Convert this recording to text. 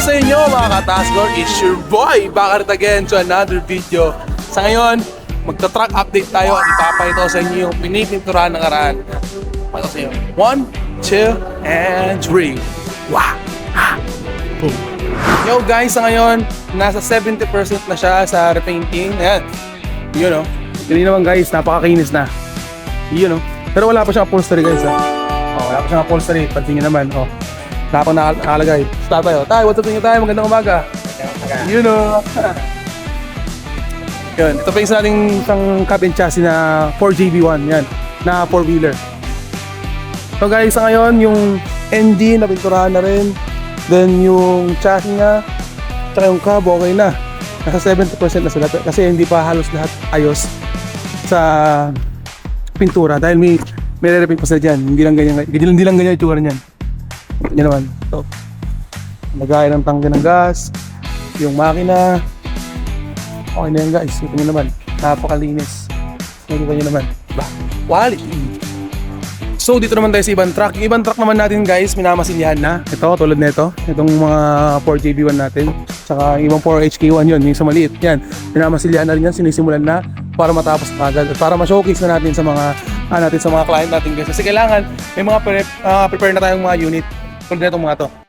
sa inyo mga ka-Taskor? It's your boy, Bakart again to another video. Sa ngayon, magta-track update tayo at ipapakita ko sa inyo yung pinipinturahan ng karaan. Pakita ko sa inyo. 1, 2, and 3. Wow! Boom! Yo guys, sa ngayon, nasa 70% na siya sa repainting. Ayan. Yun o. Yun naman guys, napakakinis na. Yun o. Pero wala pa siyang upholstery guys ha. Wala pa siyang upholstery. Pansin nyo naman. Wala pa nakalagay. Start tayo. Tay, what's up nyo tayo? Magandang umaga. Yun o. Yun. Ito pa yung sa ating isang cabin chassis na 4JB1. Yan. Na 4-wheeler. So guys, sa ngayon, yung engine, napinturahan na rin. Then yung chassis niya, tsaka yung cab, okay na. Nasa 70% na sila. Kasi hindi pa halos lahat ayos sa pintura. Dahil may re-repaint pa sila dyan. Hindi lang ganyan yung tsura niyan. Yan naman. So, lagay ng tangke ng gas. Yung makina. Okay na yan guys. Ito nyo naman. Napakalinis. Ito nyo naman. Quality. So dito naman tayo sa ibang truck. Yung ibang truck naman natin guys, minamasilyahan na. Ito, tulad nito. Itong mga 4JB1 natin. Tsaka yung ibang 4HK1 yun, yung sa maliit. Yan, minamasilyahan na rin yan, sinisimulan na para matapos agad. At para ma-showcase na natin sa mga client natin guys. Kasi kailangan may mga prepare na tayong mga unit. Tulad na itong mga to.